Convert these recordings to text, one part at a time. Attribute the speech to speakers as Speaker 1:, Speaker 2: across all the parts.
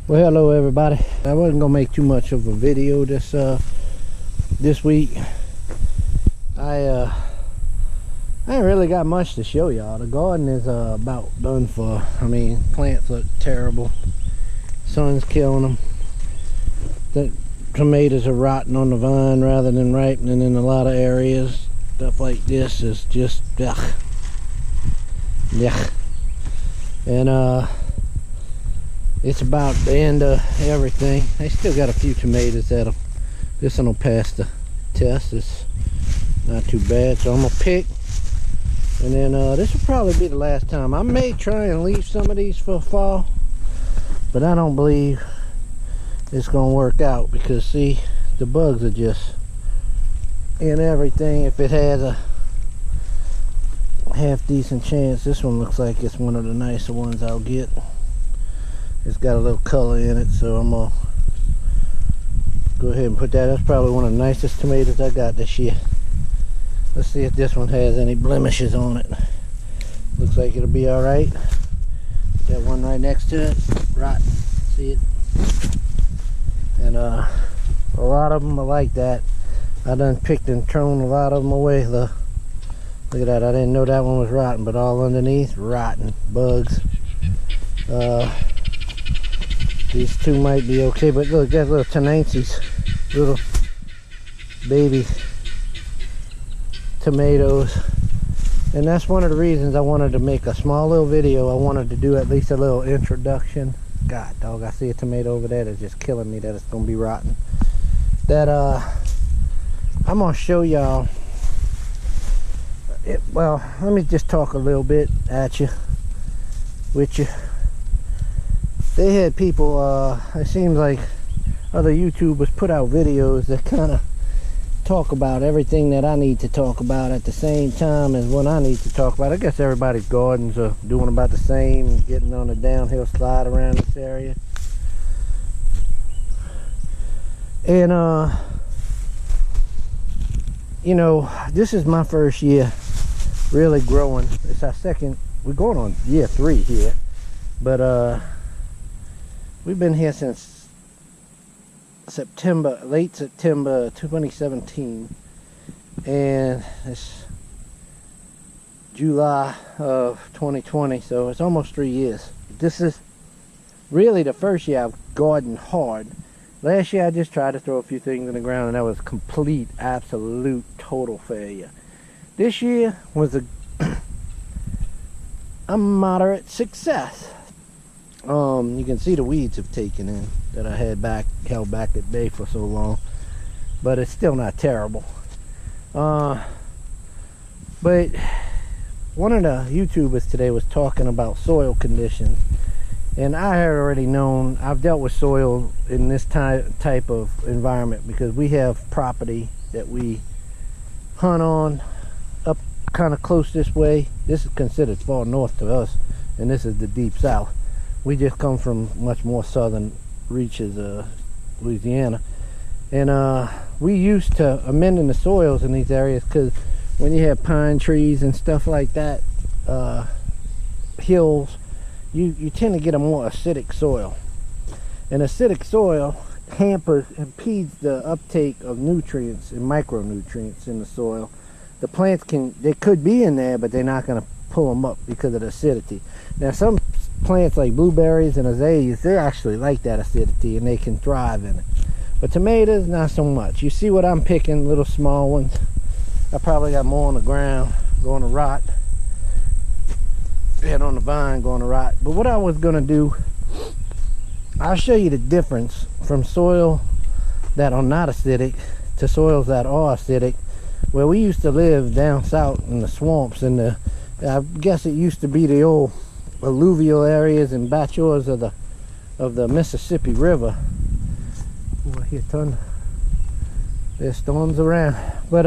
Speaker 1: Well, hello everybody. I wasn't gonna make too much of a video this week. I ain't really got much to show y'all. The garden is about done for. I mean, plants look terrible. Sun's killing them. The tomatoes are rotting on the vine rather than ripening in a lot of areas. Stuff like this is just yuck. And it's about the end of everything. I still got a few tomatoes that'll, this one will pass the test. It's not too bad. So I'm gonna pick, and then this will probably be the last time. I may try and leave some of these for fall, but I don't believe it's gonna work out because see, the bugs are just in everything. If it had a half decent chance, this one looks like it's one of the nicer ones I'll get. It's got a little color in it, so I'm gonna go ahead and put that. That's probably one of the nicest tomatoes I got this year. Let's see if this one has any blemishes on it. Looks like it'll be all right. That one right next to it, rotten. See it? And a lot of them are like that. I done picked and thrown a lot of them away. Look at that. I didn't know that one was rotten, but all underneath, rotten bugs. These two might be okay, but look, got little tenancies, little baby tomatoes. And that's one of the reasons I wanted to make a small little video. I wanted to do at least a little introduction. God dog, I see a tomato over there that's just killing me that it's gonna be rotten. That I'm gonna show y'all. Well, let me just talk a little bit at you, with you. They had people, it seems like other YouTubers put out videos that kind of talk about everything that I need to talk about at the same time as what I need to talk about. I guess everybody's gardens are doing about the same, getting on a downhill slide around this area. And, you know, this is my first year really growing. It's our second, we're going on year 3 here. But, we've been here since September, late September 2017, and it's July of 2020, so it's almost 3 years. This is really the first year I've gardened hard. Last year I just tried to throw a few things in the ground, and that was complete, absolute, total failure. This year was a moderate success. You can see the weeds have taken in that I had held back at bay for so long, but it's still not terrible. But one of the YouTubers today was talking about soil conditions, and I had already known. I've dealt with soil in this type of environment because we have property that we hunt on up kind of close this way. This is considered far north to us, and this is the deep south. We just come from much more southern reaches of Louisiana, and we used to amending the soils in these areas because when you have pine trees and stuff like that, hills, you tend to get a more acidic soil, and acidic soil impedes the uptake of nutrients and micronutrients in the soil. The plants they could be in there, but they're not going to pull them up because of the acidity. Now some plants like blueberries and azaleas, they actually like that acidity and they can thrive in it, but tomatoes not so much. You see what I'm picking, little small ones. I probably got more on the ground going to rot, and on the vine going to rot. But what I was going to do, I'll show you the difference from soil that are not acidic to soils that are acidic. Where we used to live down south in the swamps, and I guess it used to be the old alluvial areas and backwaters of the Mississippi River. Oh, I hear thunder. There's storms around, but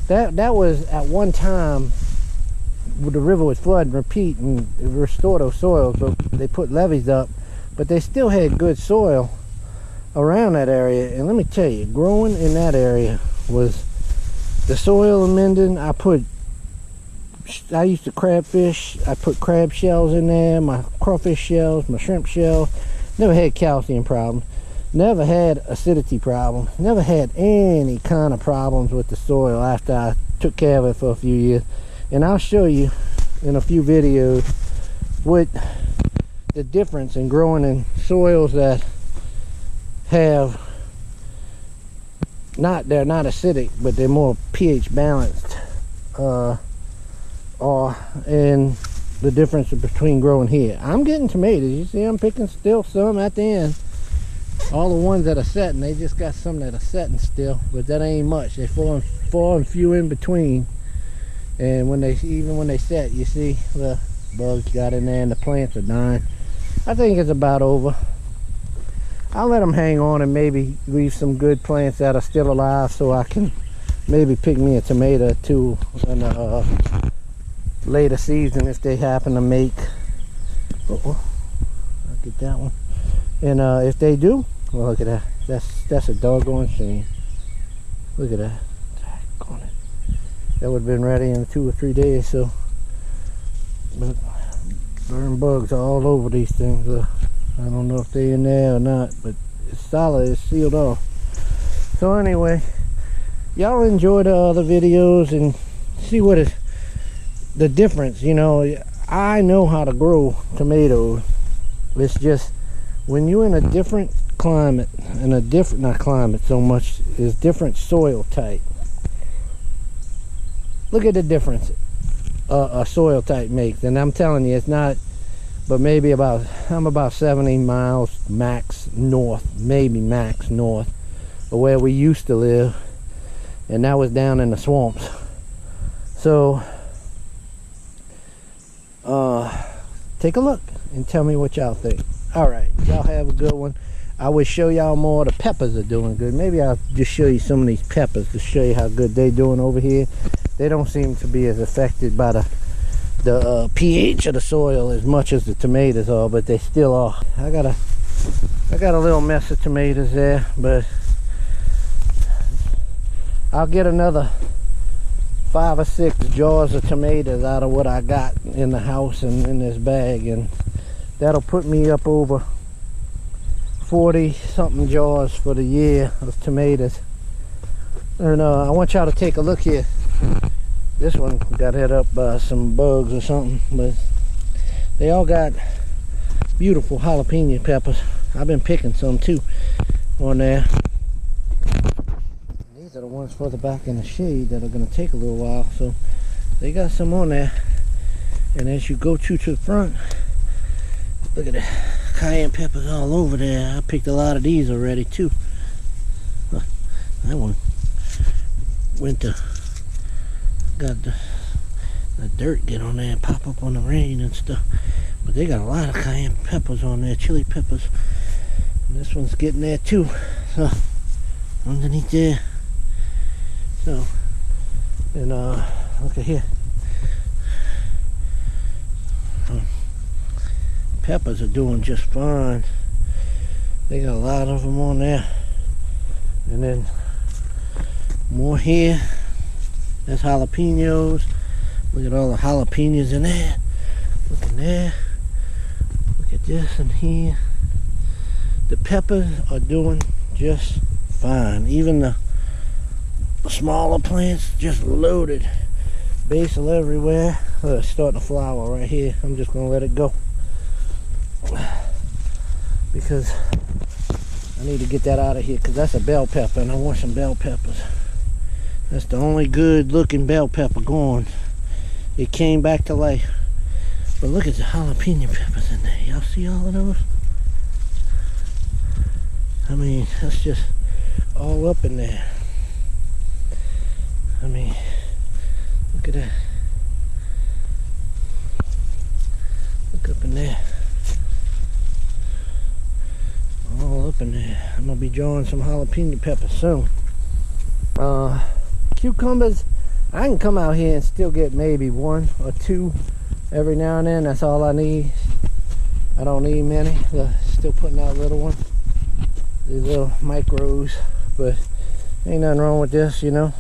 Speaker 1: that was at one time the river would flood and repeat and restore those soils. But they put levees up, but they still had good soil around that area. And let me tell you, growing in that area was the soil amending. I used to crab fish. I put crab shells in there, my crawfish shells, my shrimp shells. Never had calcium problems. Never had acidity problems. Never had any kind of problems with the soil after I took care of it for a few years. And I'll show you in a few videos what the difference in growing in soils that have they're not acidic, but they're more pH balanced, or and the difference between growing here. I'm getting tomatoes. You see, I'm picking still some at the end. All the ones that are setting, they just got some that are setting still, but that ain't much. They fall and few in between. And when they set, you see the bugs got in there and the plants are dying. I think it's about over. I'll let them hang on and maybe leave some good plants that are still alive, so I can maybe pick me a tomato or two in a later season if they happen to make. I'll get that one. And if they do, well, look at that. That's a doggone shame. Look at that. That would have been ready in 2 or 3 days. So, but burn bugs all over these things. I don't know if they're in there or not, but it's solid. It's sealed off. So anyway, y'all enjoy the other videos and see what is the difference. You know, I know how to grow tomatoes. It's just when you're in a different climate, and a different, not climate so much, is different soil type. Look at the difference a soil type makes. And I'm telling you, it's not, but maybe I'm about 70 miles max north, maybe max north of where we used to live, and that was down in the swamps. So take a look and tell me what y'all think. All right, y'all have a good one. I will show y'all more. The peppers are doing good. Maybe I'll just show you some of these peppers to show you how good they're doing over here. They don't seem to be as affected by the pH of the soil as much as the tomatoes are, but they still are. I got a little mess of tomatoes there, but I'll get another 5 or 6 jars of tomatoes out of what I got in the house and in this bag, and that'll put me up over 40 something jars for the year of tomatoes. And I want y'all to take a look here. This one got hit up by some bugs or something, but they all got beautiful jalapeno peppers. I've been picking some too on there. These are the ones further back in the shade that are going to take a little while, so they got some on there. And as you go to the front, look at the cayenne peppers all over there. I picked a lot of these already too. That one went to, got the dirt get on there and pop up on the rain and stuff. But they got a lot of cayenne peppers on there, chili peppers. And this one's getting there too. So underneath there. So, and look at here. Peppers are doing just fine. They got a lot of them on there. And then more here. That's jalapenos. Look at all the jalapenos in there. Look in there. Look at this in here. The peppers are doing just fine. Even the smaller plants just loaded. Basil everywhere. It's starting to flower right here. I'm just gonna let it go, because I need to get that out of here, because that's a bell pepper and I want some bell peppers. That's the only good looking bell pepper gone. It came back to life. But look at the jalapeno peppers in there. Y'all see all of those? I mean, that's just all up in there. I mean, look at that. Look up in there. All up in there. I'm gonna be drawing some jalapeno peppers soon. Cucumbers, I can come out here and still get maybe 1 or 2 every now and then. That's all I need. I don't need many. Still putting out little ones, these little micros, but ain't nothing wrong with this, you know.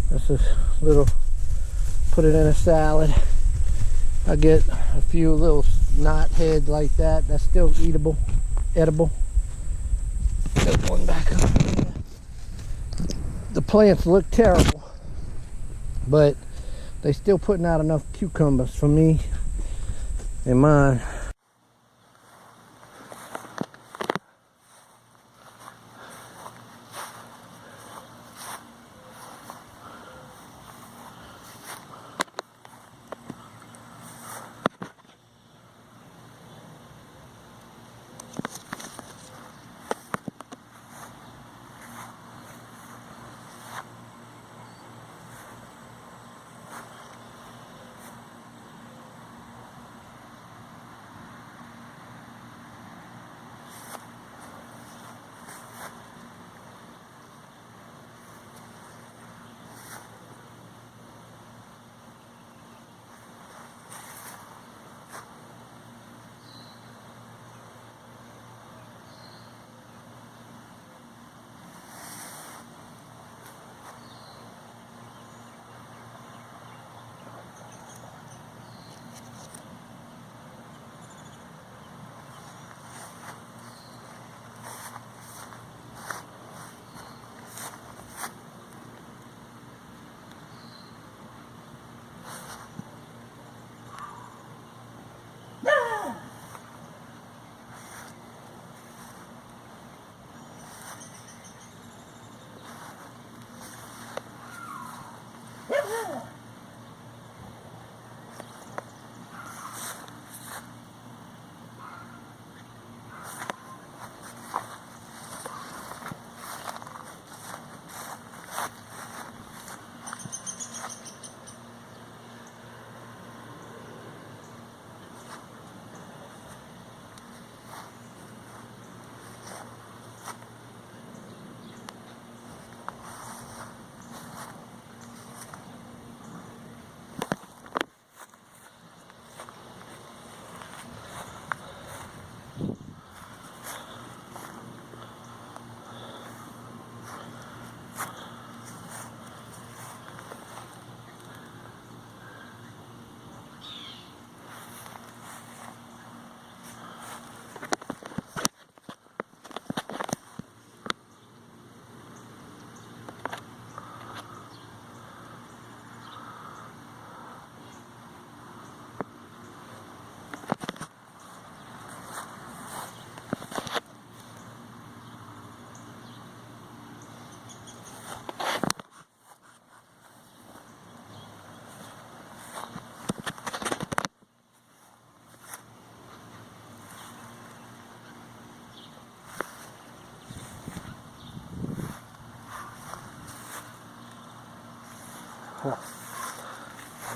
Speaker 1: That's a little, put it in a salad. I get a few little knot head like that, that's still edible. Put one back up there. The plants look terrible, but they still putting out enough cucumbers for me and mine.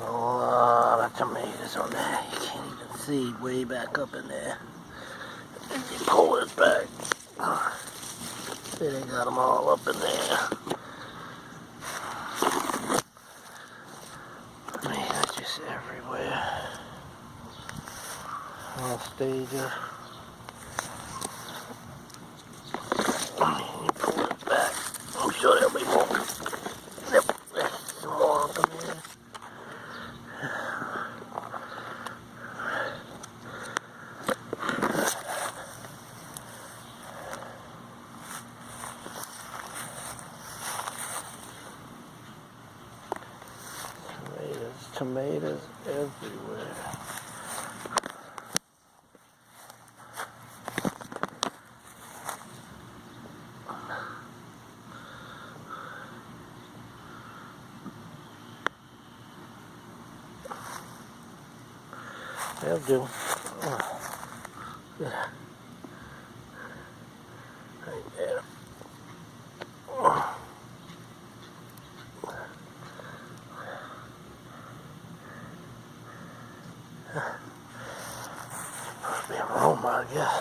Speaker 1: A lot of tomatoes on there. You can't even see way back up in there. If you pull it back, they got them all up in there. Tomatoes just everywhere. All stages. You pull it back. I'm sure there'll be more. Yep, there's some more up in there. Tomatoes everywhere. They'll do. Yeah. Right there. Must be a aroma, I guess.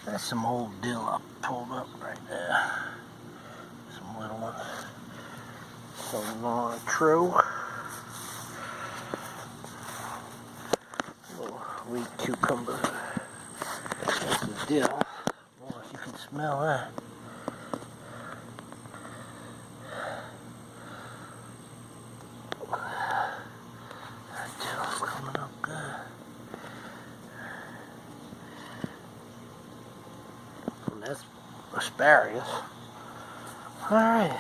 Speaker 1: That's some old dill I pulled up right there. Some little ones. Some true. Little wheat cucumber. That's the dill. Boy, you can smell that. asparagus. Alright.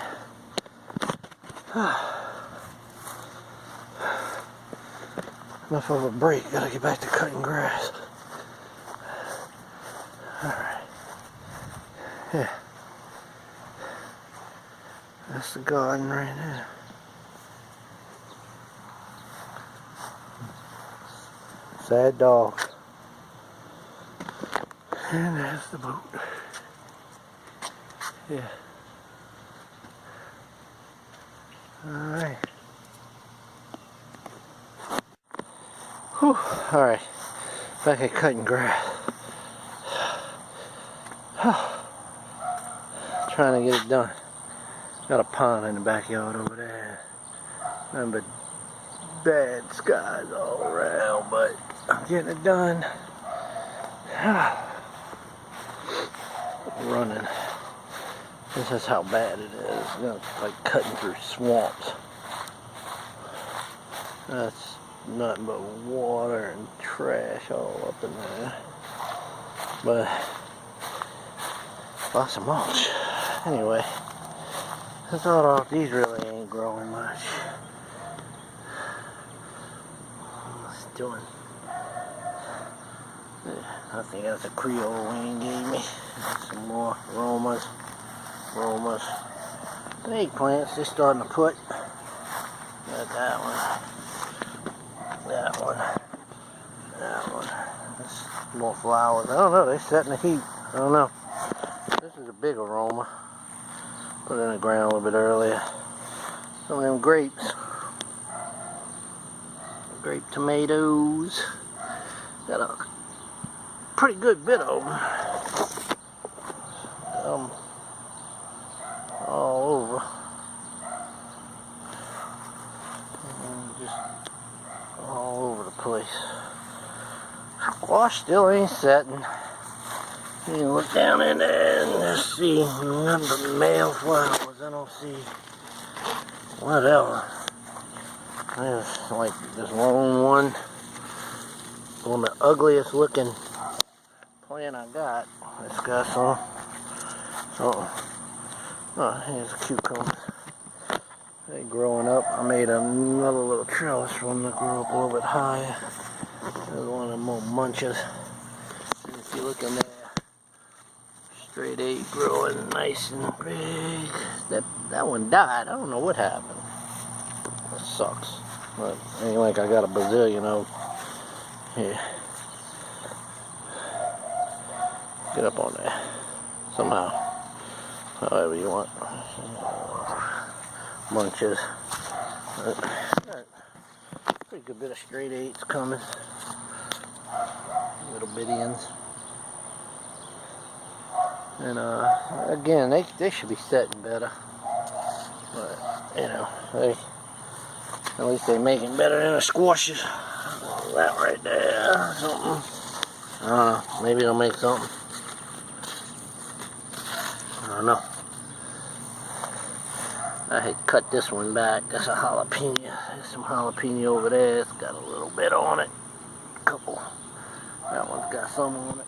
Speaker 1: Enough of a break. Gotta get back to cutting grass. Alright. Yeah. That's the garden right there. Sad dog. And there's the boat. Yeah. Alright. Whew. Alright. Back at cutting grass. Trying to get it done. Got a pond in the backyard over there. Nothing but bad skies all around, but I'm getting it done. Running. This is how bad it is. You know, it's like cutting through swamps. That's nothing but water and trash all up in there. But lots of mulch. Anyway, I thought these really ain't growing much. What's it doing? I think that's a Creole Wayne gave me. Some more aromas. The eggplants, they're starting to put. Got that one. That one. That one. That's more flowers. I don't know, they're setting the heat. I don't know. This is a big aroma. Put it in the ground a little bit earlier. Some of them grapes. Grape tomatoes. Got a pretty good bit of them. All over. And just all over the place. Squash still ain't setting. You can look down in there and just see the male flowers. I don't see whatever. There's like this lone one. One of the ugliest looking plant I got. It's got some. Oh, here's a cucumber. They're growing up. I made another little trellis for them to grow up a little bit higher. There's one of them more munches. And if you look in there, straight A growing nice and big. That one died. I don't know what happened. That sucks. But ain't like I got a bazillion of them. Here. Get up on there. Somehow. However you want. Munches. Pretty good bit of straight eights coming. Little bitty ones. And again, they should be setting better. But, you know, at least they're making better than the squashes. That right there, something. I don't know, maybe it'll make something. I don't know. I had cut this one back. That's a jalapeno. There's some jalapeno over there. It's got a little bit on it. A couple. That one's got some on it.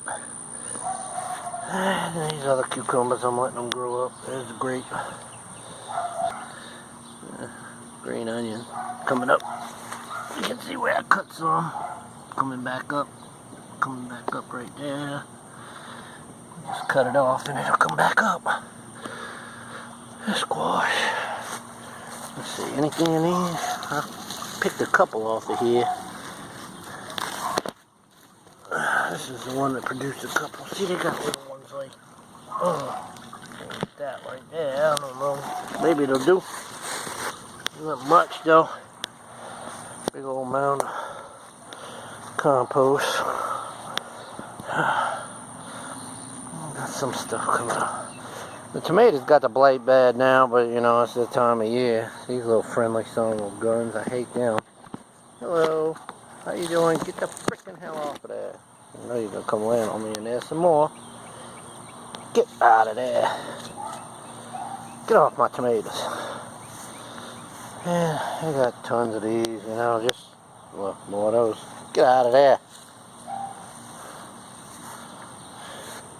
Speaker 1: And these other cucumbers, I'm letting them grow up. There's the grape. Green onion coming up. You can see where I cut some. Coming back up right there. Just cut it off and it'll come back up. Squash. Let's see, anything in these? I picked a couple off of here. This is the one that produced a couple. See, they got little ones like, that right there. I don't know. Maybe it'll do. Not much though. Big old mound of compost. Got some stuff coming up. The tomatoes got the blight bad now, but you know, it's the time of year. These little friendly son of little guns, I hate them. Hello, how you doing? Get the freaking hell off of there. I know you're gonna come land on me in there some more. Get out of there. Get off my tomatoes. Yeah, I got tons of these, you know, just, well, more of those. Get out of there.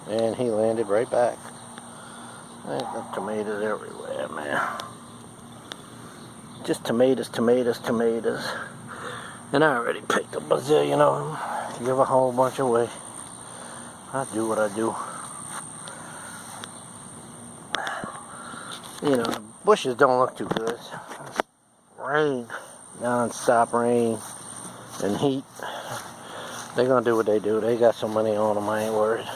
Speaker 1: And he landed right back. Ain't got tomatoes everywhere, man. Just tomatoes, tomatoes, tomatoes. And I already picked a bazillion of them. Give a whole bunch away. I do what I do. You know, the bushes don't look too good. Rain, non-stop rain and heat. They're gonna do what they do. They got some money on them, I ain't worried.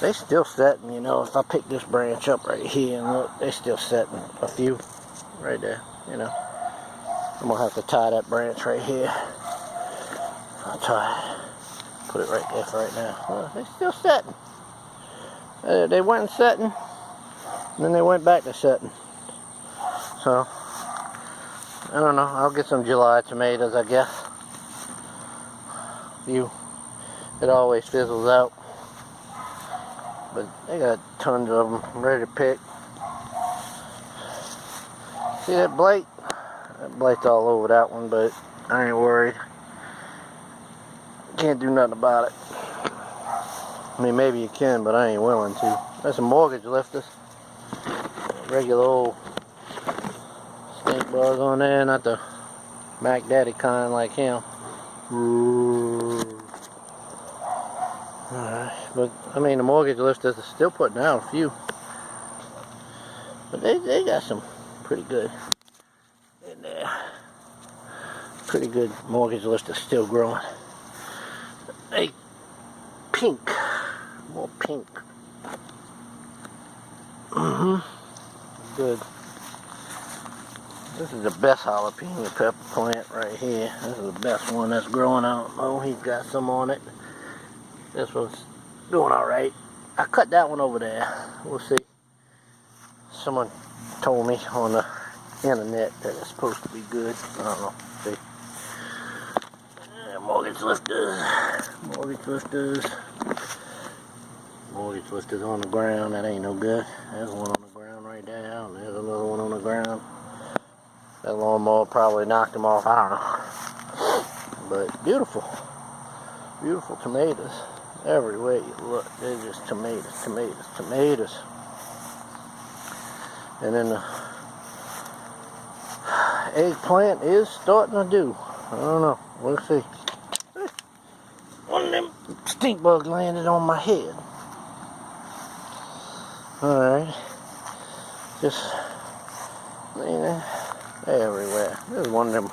Speaker 1: They still setting, you know. If I pick this branch up right here and look, they still setting a few right there, you know. I'm gonna have to tie that branch right here. I'll put it right there for right now. Well, they still setting. They went setting, and then they went back to setting. So, I don't know. I'll get some July tomatoes, I guess. It always fizzles out. But they got tons of them ready to pick. See that blight? That blight's all over that one, but I ain't worried. Can't do nothing about it. I mean, maybe you can, but I ain't willing to. There's some mortgage lifters. Regular old stink bugs on there, not the Mac Daddy kind like him. Alright, but I mean, the mortgage lifters are still putting out a few. But they got some pretty good in there. Pretty good mortgage lifters still growing. Hey, pink. More pink. Good. This is the best jalapeno pepper plant right here. This is the best one that's growing out. Oh, he's got some on it. This one's doing alright. I cut that one over there. We'll see. Someone told me on the internet that it's supposed to be good. I don't know. See. Mortgage lifters. Mortgage lifters. Mortgage lifters on the ground. That ain't no good. There's one on the ground right there. And there's another one on the ground. That lawnmower probably knocked them off. I don't know. But beautiful. Beautiful tomatoes. Everywhere you look, they're just tomatoes, tomatoes, tomatoes. And then the eggplant is starting to do. I don't know. We'll see. One of them stink bugs landed on my head. Alright. Just laying there. Everywhere. There's one of them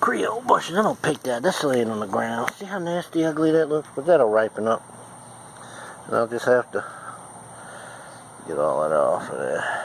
Speaker 1: Creole bushes. I don't pick that. That's laying on the ground. See how nasty, ugly that looks? But that'll ripen up. And I'll just have to get all that off of there.